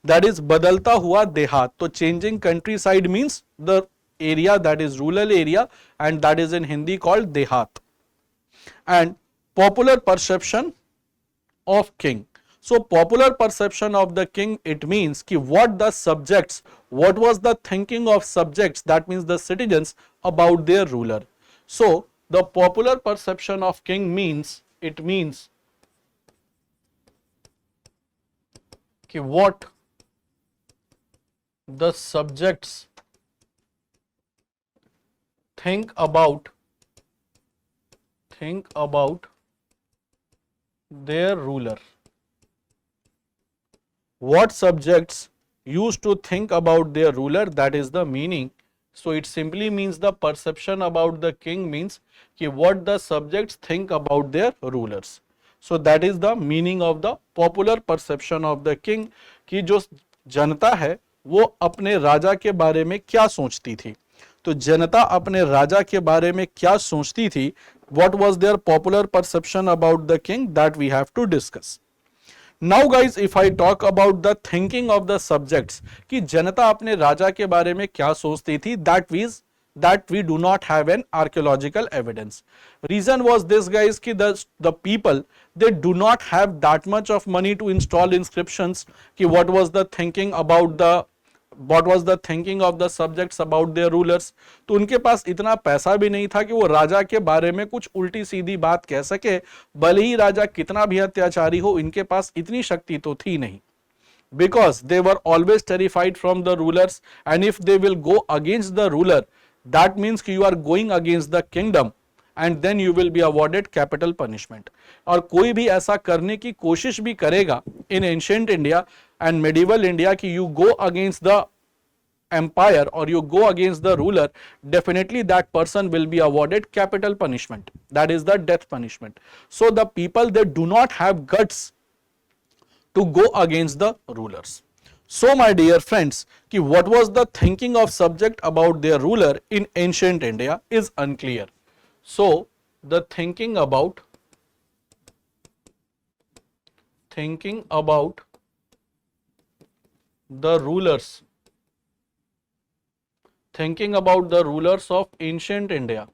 that is बदलता हुआ देहात. तो changing countryside means the area that is rural area, and that is in Hindi called dehat. And popular perception of king. So popular perception of the king, it means ki what the subjects, what was the thinking of subjects, that means the citizens, about their ruler. So the popular perception of king means, it means कि what the subjects think about their ruler. What subjects used to think about their ruler, that is the meaning. So it simply means the perception about the king means कि what the subjects think about their rulers. So that is the meaning of the popular perception of the king, कि जो जनता है वो अपने राजा के बारे में क्या सोचती थी. तो जनता अपने राजा के बारे में क्या सोचती थी, what was their popular perception about the king, that we have to discuss. Now guys, if I talk about the thinking of the subjects, कि जनता अपने राजा के बारे में क्या सोचती थी, that we do not have an archaeological evidence. Reason was this guys, कि the people, they do not have that much of money to install inscriptions, कि what was the thinking of the subjects about their rulers. तो उनके पास इतना पैसा भी नहीं था कि वो राजा के बारे में कुछ उल्टी सीधी बात कह सके, भले ही राजा कितना भी अत्याचारी हो, इनके पास इतनी शक्ति तो थी नहीं. Because they were always terrified from the rulers, and if they will go against the ruler, that means कि you are going against the kingdom, and then you will be awarded capital punishment. और कोई भी ऐसा करने की कोशिश भी करेगा in ancient India and medieval India कि you go against the empire or you go against the ruler, definitely that person will be awarded capital punishment, that is the death punishment. So the people, they do not have guts to go against the rulers. So my dear friends, कि what was the thinking of subject about their ruler in ancient India is unclear. So the thinking about the rulers, thinking about the rulers of ancient India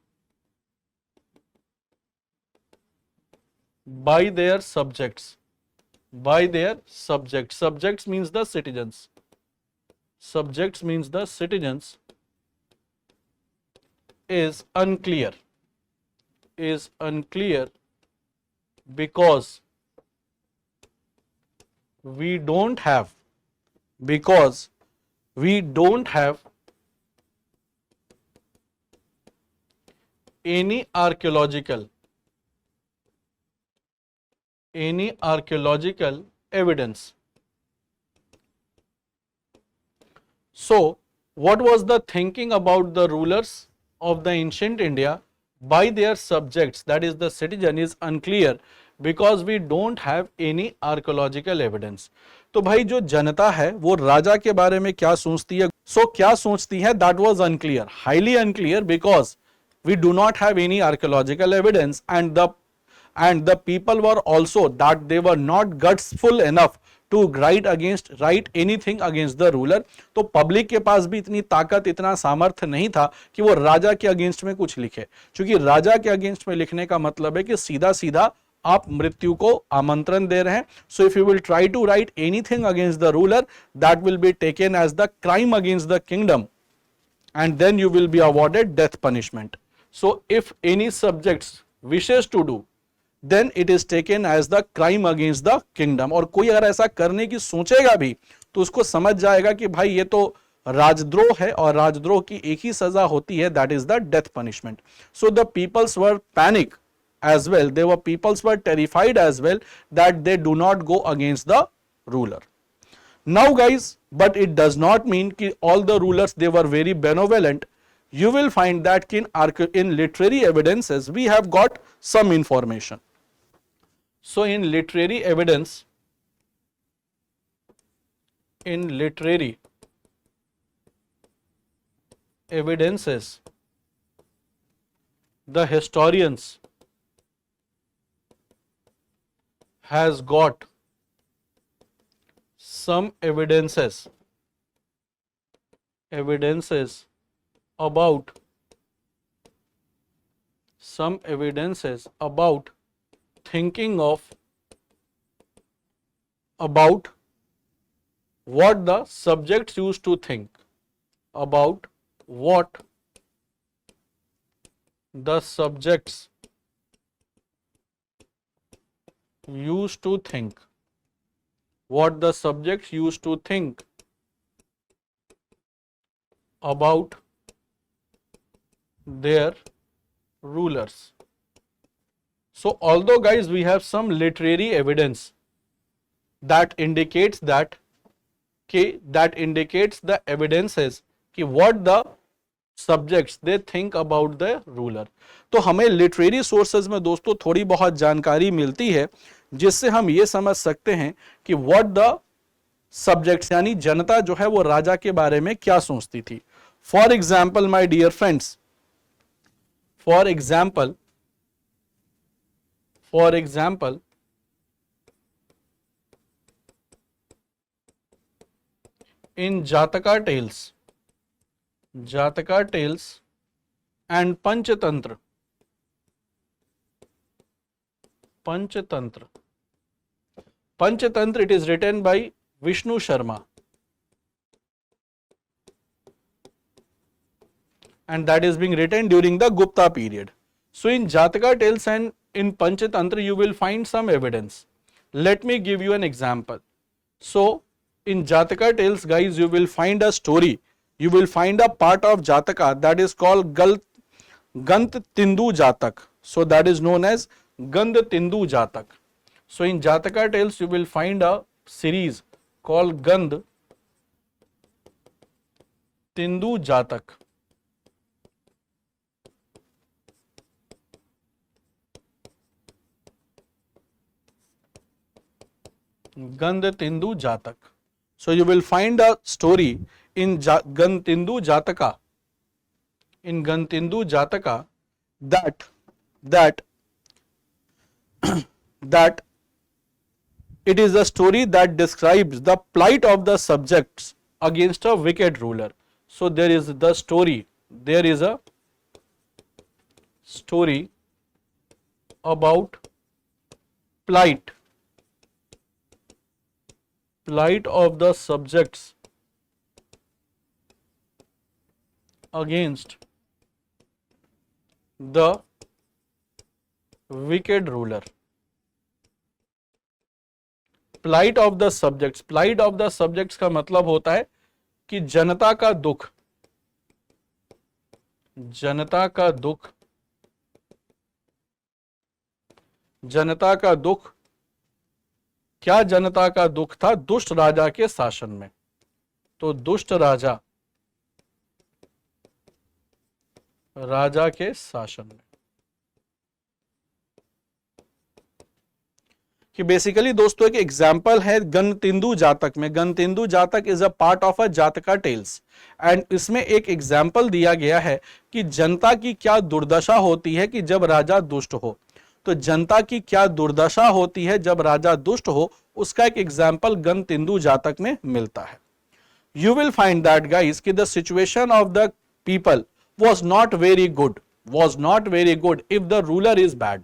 by their subjects, subjects means the citizens, is unclear, because we don't have any archaeological evidence. So what was the thinking about the rulers of the ancient India by their subjects, that is the citizen, is unclear because we don't have any archaeological evidence. तो भाई जो जनता है वो राजा के बारे में क्या सोचती है, क्या सोचती है, that was unclear, highly unclear, because we do not have any archaeological evidence, and the people were also that they were not gutsful enough to write anything against the ruler. तो पब्लिक के पास भी इतनी ताकत, इतना सामर्थ्य नहीं था कि वो राजा के अगेंस्ट में कुछ लिखे, क्योंकि राजा के अगेंस्ट में लिखने का मतलब है कि सीधा सीधा आप मृत्यु को आमंत्रण दे रहे हैं. So if you will try to write anything against the ruler, that will be taken as the crime against the kingdom, and then you will be awarded death punishment. So if any subjects wishes to do, then it is taken as the crime against the kingdom. और कोई अगर ऐसा करने की सोचेगा भी तो उसको समझ जाएगा कि भाई ये तो राजद्रोह है, और राजद्रोह की एक ही सजा होती है, that is the death punishment. So the peoples were panic as well, peoples were terrified as well, that they do not go against the ruler. Now guys, but it does not mean कि all the rulers they were very benevolent. You will find that in literary evidences we have got some information. So in literary evidences, the historians has got some evidences about thinking of about what the subjects used to think, about what the subjects used to think, what the subjects used to think about their rulers. So although guys we have some literary evidence that indicates that indicates the evidences कि what the subjects they think about the ruler. तो हमें literary sources में दोस्तों थोड़ी बहुत जानकारी मिलती है जिससे हम ये समझ सकते हैं कि what the subjects यानी जनता जो है वो राजा के बारे में क्या सोचती थी. For example my dear friends, for example in Jataka tales and Panchatantra. Panchatantra, it is written by Vishnu Sharma, and that is being written during the Gupta period. So in Jataka tales and in Panchatantra you will find some evidence. Let me give you an example. So in Jataka tales guys you will find a story, you will find a part of Jataka that is called Gant Tindu Jatak. So that is known as Gand Tindu Jatak. So in Jataka tales you will find a series called Gand Tindu Jatak. Gand Tindu Jatak. So you will find a story in Gand Tindu Jataka, that it is a story that describes the plight of the subjects against a wicked ruler. So there is a story about plight of the subjects against the wicked ruler. Plight of the subjects का मतलब होता है कि जनता का दुख क्या जनता का दुख था दुष्ट राजा के शासन में. तो दुष्ट राजा के शासन में कि बेसिकली दोस्तों एक एग्जाम्पल है गणतिंदु जातक में. गणतिंदु जातक is a part of a जातका टेल्स एंड इसमें एक एग्जाम्पल दिया गया है कि जनता की क्या दुर्दशा होती है कि जब राजा दुष्ट हो. तो जनता की क्या दुर्दशा होती है जब राजा दुष्ट हो, उसका एक एग्जाम्पल गणतिंदु जातक में मिलता है. You will find that guys कि the situation of the people was not very good if the ruler is bad.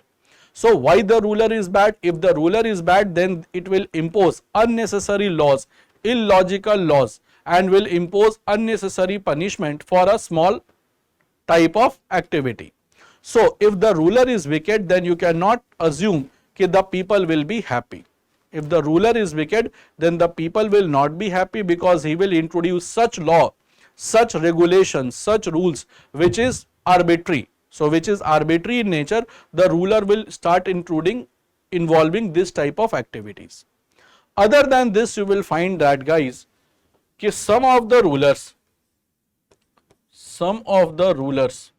So why the ruler is bad? If the ruler is bad, then it will impose unnecessary laws, illogical laws, and will impose unnecessary punishment for a small type of activity. So if the ruler is wicked, then you cannot assume that the people will be happy. If the ruler is wicked, then the people will not be happy because he will introduce such law, such regulations, such rules which is arbitrary. So which is arbitrary in nature, the ruler will start involving this type of activities. Other than this, you will find that guys, कि some of the rulers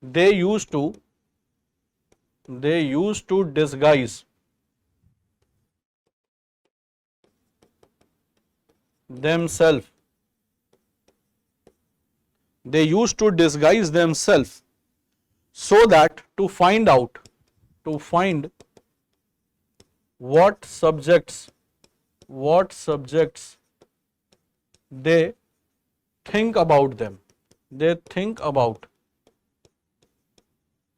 they used to disguise themselves. They used to disguise themselves so that to find what subjects they think about them, they think about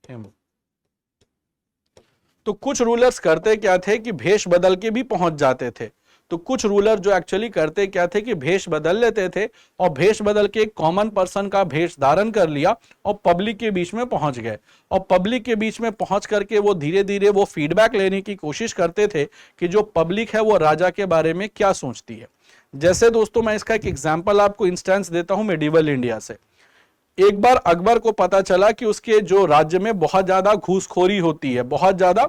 him। तो कुछ rulers करते क्या थे कि भेष बदल के भी पहुंच जाते थे। तो कुछ रूलर जो एक्चुअली करते क्या थे कि भेष बदल लेते थे और भेष बदल के एक कॉमन पर्सन का भेष धारण कर लिया और पब्लिक के बीच में पहुंच गए, और पब्लिक के बीच में पहुंच करके वो धीरे धीरे वो फीडबैक लेने की कोशिश करते थे कि जो पब्लिक है वो राजा के बारे में क्या सोचती है। जैसे दोस्तों मैं इसका एक एग्जाम्पल आपको इंस्टेंस देता हूं मेडिवल इंडिया से। एक बार अकबर को पता चला कि उसके जो राज्य में बहुत ज्यादा घूसखोरी होती है, बहुत ज्यादा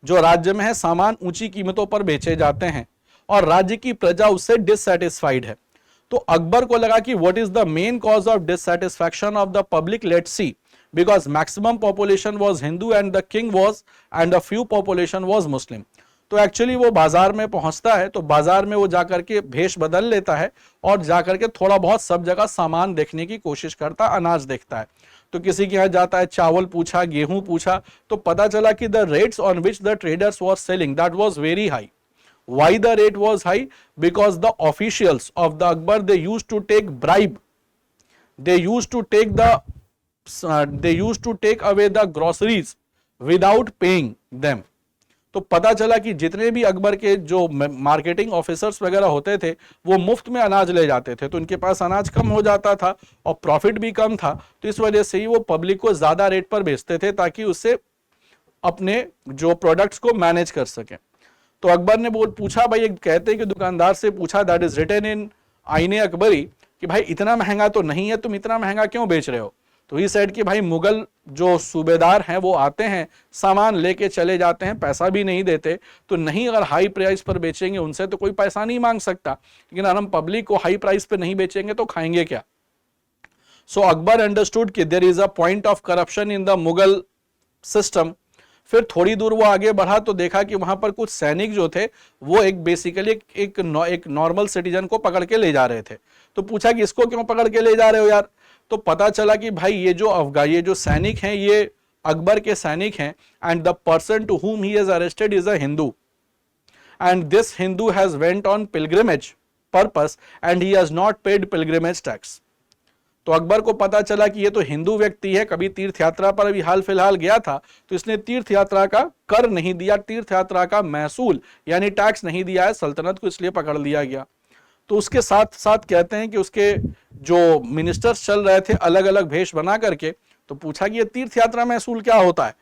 जो राज्य में है सामान ऊंची कीमतों पर बेचे जाते हैं और राज्य की प्रजा उससे डिससैटिस्फाइड है। तो अकबर को लगा कि what is the main cause of dissatisfaction of the public, let's see, because maximum population was Hindu and the king was and a few population was Muslim. तो एक्चुअली वो बाजार में पहुंचता है, तो बाजार में वो जाकर के भेष बदल लेता है और जाकर के थोड़ा बहुत सब जगह सामान देखने की कोशिश करता है, अनाज देखता है। तो किसी के यहाँ जाता है, चावल पूछा, गेहूं पूछा, तो पता चला कि the rates on which the traders was selling that was very high. Why the rate was high? Because the officials of the Akbar, they used to take bribe, they used to take away the groceries without paying them। तो पता चला कि जितने भी अकबर के जो marketing officers वगैरह होते थे वो मुफ्त में अनाज ले जाते थे, तो उनके पास अनाज कम हो जाता था और प्रॉफिट भी कम था, तो इस वजह से ही वो पब्लिक को ज्यादा रेट पर बेचते थे ताकि उससे अपने जो प्रोडक्ट्स को मैनेज कर सकें। तो अकबर ने पूछा, भाई कहते हैं कि दुकानदार से पूछा, दैट इज रिटन इन आईने अकबरी, कि भाई इतना महंगा तो नहीं है, तुम इतना महंगा क्यों बेच रहे हो। तो ही सेड कि भाई मुगल जो सूबेदार हैं वो आते हैं, सामान लेके चले जाते हैं, पैसा भी नहीं देते, तो नहीं अगर हाई प्राइस पर बेचेंगे उनसे तो कोई पैसा नहीं मांग सकता, लेकिन अगर हम पब्लिक को हाई प्राइस पे नहीं बेचेंगे तो खाएंगे क्या। सो अकबर अंडरस्टूड कि there is a point of corruption in the Mughal system. फिर थोड़ी दूर वो आगे बढ़ा तो देखा कि वहां पर कुछ सैनिक जो थे वो एक बेसिकली एक नॉर्मल सिटीजन को पकड़ के ले जा रहे थे। तो पूछा कि इसको क्यों पकड़ के ले जा रहे हो यार। तो पता चला कि भाई ये जो सैनिक हैं ये अकबर के सैनिक हैं, and the person to whom he is arrested is a Hindu, and this Hindu has went on pilgrimage purpose and he has not paid pilgrimage tax. तो अकबर को पता चला कि ये तो हिंदू व्यक्ति है, कभी तीर्थ यात्रा पर अभी हाल फिलहाल गया था, तो इसने तीर्थ यात्रा का कर नहीं दिया, तीर्थ यात्रा का महसूल यानी टैक्स नहीं दिया है सल्तनत को, इसलिए पकड़ लिया गया। तो उसके साथ साथ कहते हैं कि उसके जो मिनिस्टर्स चल रहे थे अलग अलग भेष बना करके, तो पूछा कि ये तीर्थ यात्रा महसूल क्या होता है।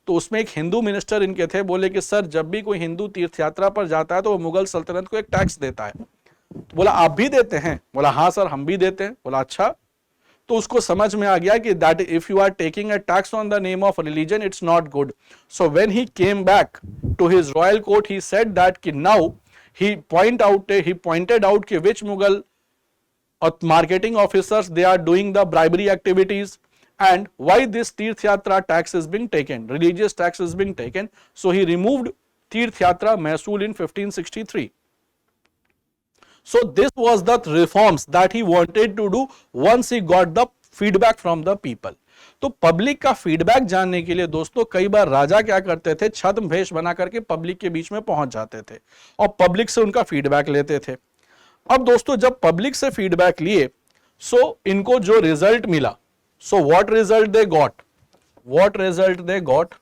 तो उसमें एक हिंदू मिनिस्टर इनके थे, बोले कि सर जब भी कोई हिंदू तीर्थ यात्रा पर जाता है तो वो मुगल सल्तनत को एक टैक्स देता है। तो बोला आप भी देते हैं? बोला हाँ सर हम भी देते हैं। बोला अच्छा। तो उसको समझ में आ गया कि that if you are taking a tax on the name of religion it's not good. So when he came back to his royal court he said that कि नाउ he pointed out कि which Mughal marketing officers they are doing the bribery activities and why this Tirth Yatra tax is being taken, religious tax is being taken. So he removed Tirth Yatra Mahsool in 1563. So this was the reforms that he wanted to do once he got the feedback from the people. तो public का feedback जानने के लिए दोस्तों कई बार राजा क्या करते थे, छद्म भेष बना करके पब्लिक के बीच में पहुंच जाते थे और पब्लिक से उनका फीडबैक लेते थे। अब दोस्तों जब पब्लिक से फीडबैक लिए सो इनको जो रिजल्ट मिला, so what result they got, what result they got,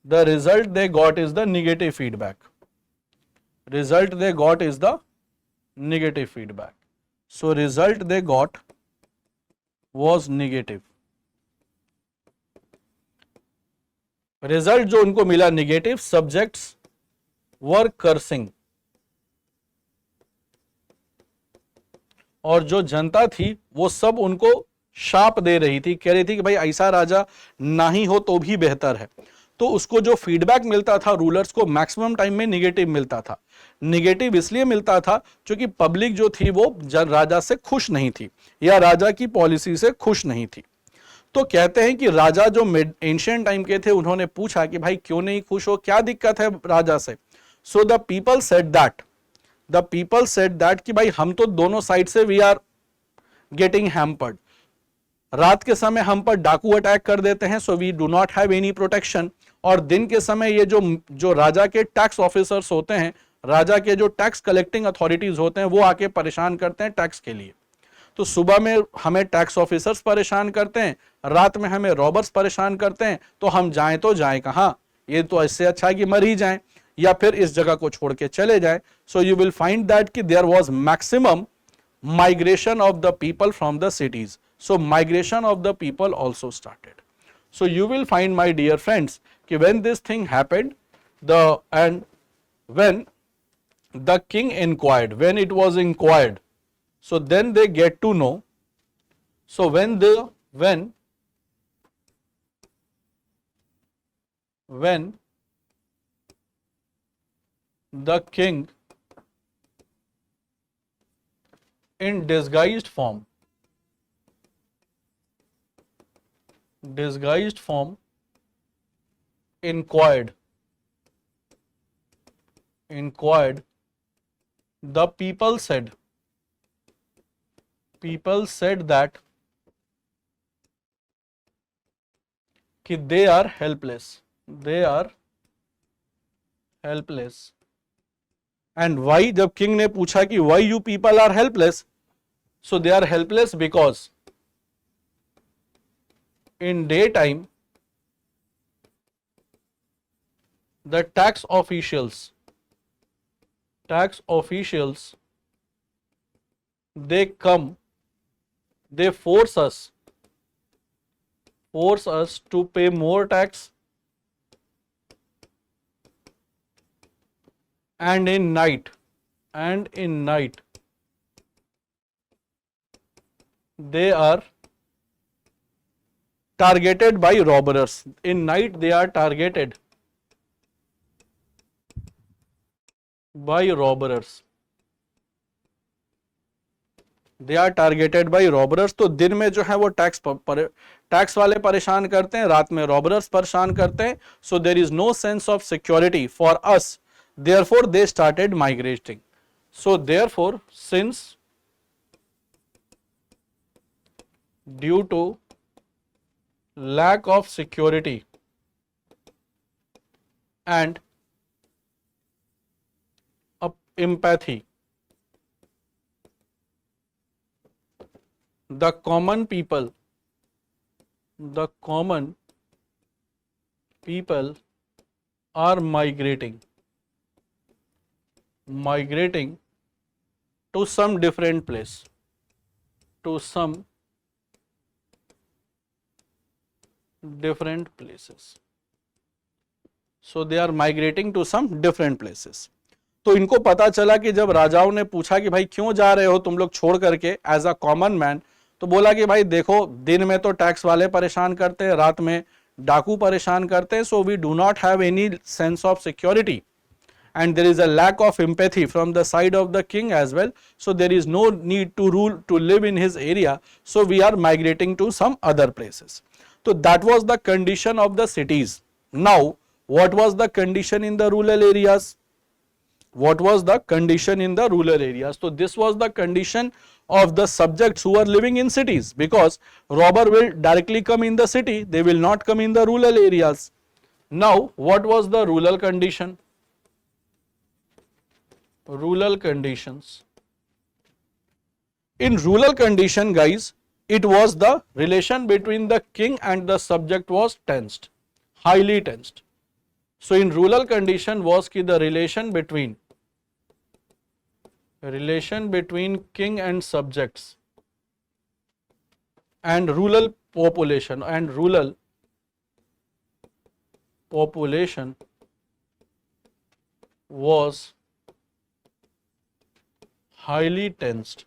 the result they got is the negative feedback, result they got is the negative feedback. So result they got was negative, result जो उनको मिला negative, subjects वर cursing, और जो जनता थी वो सब उनको शाप दे रही थी, कह रही थी कि भाई ऐसा राजा ना ही हो तो भी बेहतर है। तो उसको जो फीडबैक मिलता था रूलर्स को मैक्सिमम टाइम में निगेटिव मिलता था। निगेटिव इसलिए मिलता था क्योंकि पब्लिक जो थी वो राजा से खुश नहीं थी या राजा की पॉलिसी से खुश नहीं थी। तो कहते हैं कि राजा जो एंशिएंट टाइम के थे उन्होंने पूछा कि भाई क्यों नहीं खुश हो, क्या दिक्कत है राजा से। So the people said that कि भाई हम तो दोनों साइड से वी आर गेटिंग हैम्पर्ड, रात के समय हम पर डाकू अटैक कर देते हैं, so we do not have any protection, और दिन के समय ये जो राजा के टैक्स ऑफिसर्स होते हैं, राजा के जो टैक्स कलेक्टिंग अथॉरिटीज होते हैं, वो आके परेशान करते हैं टैक्स के लिए। तो सुबह में हमें टैक्स ऑफिसर्स परेशान करते हैं, रात में हमें रॉबर्स परेशान करते हैं, तो हम जाएं तो जाएं कहां? ये तो इससे अच्छा है कि मर ही जाएं या फिर इस जगह को छोड़ के चले जाएं। So you will find that कि there was maximum migration of the people from the cities. So migration of the people also started. So you will find, my dear friends, कि when this thing happened, when the king inquired, when it was inquired, so then they get to know. So when the king in disguised form inquired, the people said that कि they are helpless, and why? जब king ने पूछा कि why you people are helpless, so they are helpless because in daytime the tax officials they come, they force us to pay more tax, and in night they are targeted by robbers. In night they are targeted by robbers. They are targeted by robbers. तो दिन में जो है वो tax वाले परेशान करते हैं, रात में रॉबरर्स परेशान करते हैं। So there is no sense of security for us, therefore they started migrating. So therefore since due to lack of security and empathy, the common people are migrating to some different place, different places. So they are migrating to some different places. तो इनको पता चला कि जब राजाओं ने पूछा कि भाई क्यों जा रहे हो तुम लोग छोड़ करके एज अ कॉमन मैन, तो बोला कि भाई देखो दिन में तो टैक्स वाले परेशान करते हैं, रात में डाकू परेशान करते हैं, so we do not have any sense of security and there is a lack of empathy from the side of the king as well, so there is no need to live in his area, so we are migrating to some other places. So that was the condition of the cities. Now what was the condition in the rural areas? So this was the condition of the subjects who are living in cities, because robber will directly come in the city, they will not come in the rural areas. Now what was the rural condition? Rural conditions. In rural condition, guys, it was the relation between the king and the subject was tensed, highly tensed. So in rural condition was ki the relation between king and subjects and rural population was highly tensed.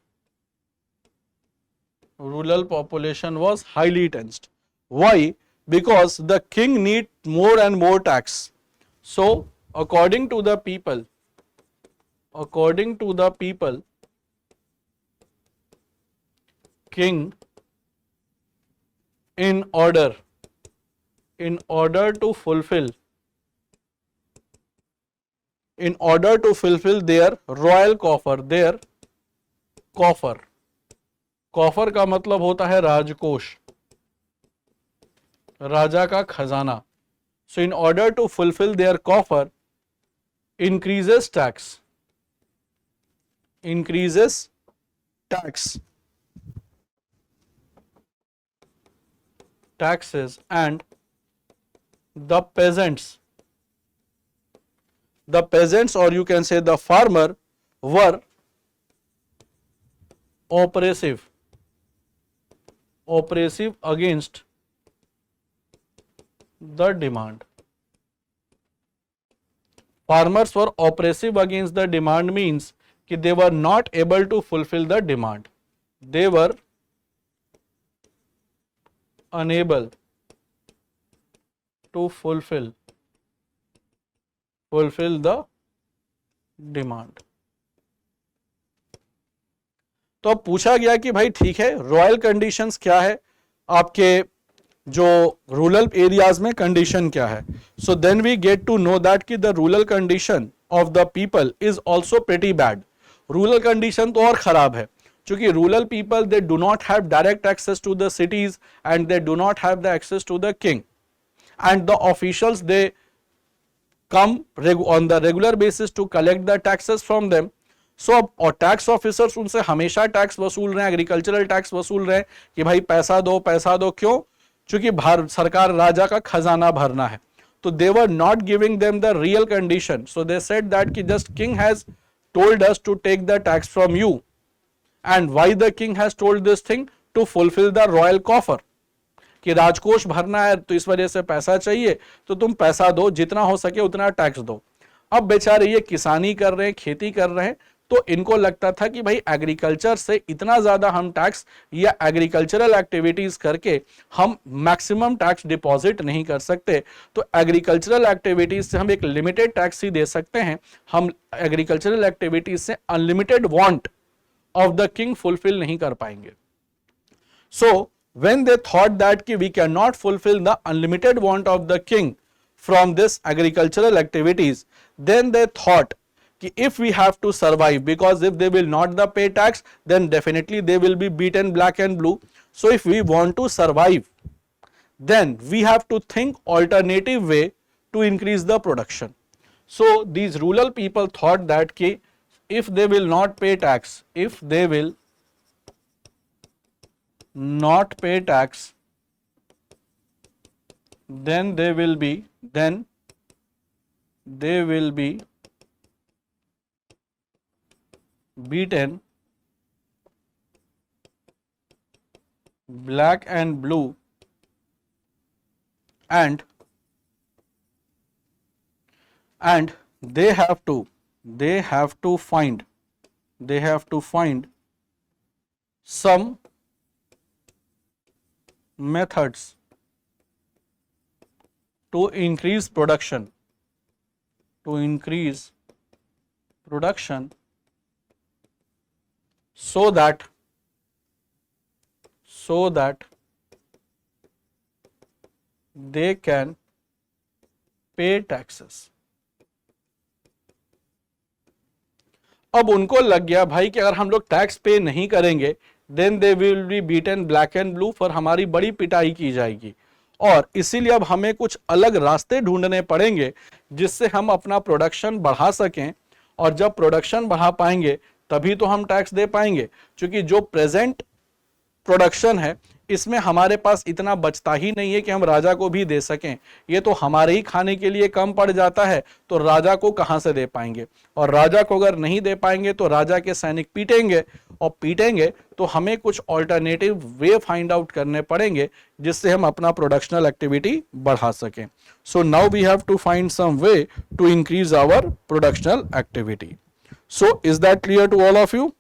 Rural population was highly tensed. Why? Because the king need more and more tax. So according to the people, king in order to fulfill their royal coffer, coffer का मतलब होता है राजकोष, राजा का खजाना। So in order to fulfill their coffer, increases tax, taxes, and the peasants, or you can say the farmer, were oppressive against the demand. Farmers were oppressive against the demand means कि they were not able to fulfill the demand. They were unable to fulfill the demand. तो अब पूछा गया कि भाई ठीक है, royal conditions क्या है, आपके जो रूरल एरियाज में कंडीशन क्या है. So then we get to know that कि the rural condition of the people is also pretty bad. Rural condition तो और खराब है, क्योंकि rural people they do not have direct access to the cities and they do not have the access to the king, and the officials they come on the regular basis to collect the taxes from them. So और tax officers उनसे हमेशा tax वसूल रहे हैं, agricultural tax वसूल रहे हैं कि भाई पैसा दो. क्यों? क्योंकि सरकार राजा का खजाना भरना है. तो they were not giving them the real condition. So they said that कि just king has told us to take the tax from you, and why the king has told this thing? To fulfil the royal coffer, कि राजकोष भरना है तो इस वजह से पैसा चाहिए, तो तुम पैसा दो, जितना हो सके उतना टैक्स दो. अब बेचारे ये किसानी कर रहे हैं, खेती कर रहे हैं, तो इनको लगता था कि भाई एग्रीकल्चर से इतना ज्यादा हम टैक्स या एग्रीकल्चरल एक्टिविटीज करके हम मैक्सिमम टैक्स डिपॉजिट नहीं कर सकते. तो एग्रीकल्चरल एक्टिविटीज से हम एक लिमिटेड टैक्स ही दे सकते हैं. हम एग्रीकल्चरल एक्टिविटीज से unlimited want of the king fulfil नहीं कर पाएंगे. सो when they thought that ki we cannot fulfill the unlimited want of the king from this agricultural activities, then they thought ki if we have to survive, because if they will not the pay tax, then definitely they will be beaten black and blue. So if we want to survive, then we have to think alternative way to increase the production. So these rural people thought that ki if they will not pay tax, not pay tax, then they will be beaten black and blue, and they have to find some methods to increase production, so that they can pay taxes. अब उनको लग गया भाई कि अगर हम लोग tax pay नहीं करेंगे, then they will be beaten black and blue, for हमारी बड़ी पिटाई की जाएगी. और इसीलिए अब हमें कुछ अलग रास्ते ढूंढने पड़ेंगे जिससे हम अपना प्रोडक्शन बढ़ा सकें. और जब प्रोडक्शन बढ़ा पाएंगे तभी तो हम टैक्स दे पाएंगे, क्योंकि जो प्रेजेंट प्रोडक्शन है इसमें हमारे पास इतना बचता ही नहीं है कि हम राजा को भी दे सकें. ये तो हमारे ही खाने के लिए कम पड़ जाता है, तो राजा को कहां से दे पाएंगे. और राजा को अगर नहीं दे पाएंगे तो राजा के सैनिक पीटेंगे, और पीटेंगे तो हमें कुछ ऑल्टरनेटिव वे फाइंड आउट करने पड़ेंगे जिससे हम अपना प्रोडक्शनल एक्टिविटी बढ़ा सकें. So now we have to find some way to increase our productional activity. So is that clear to all of you?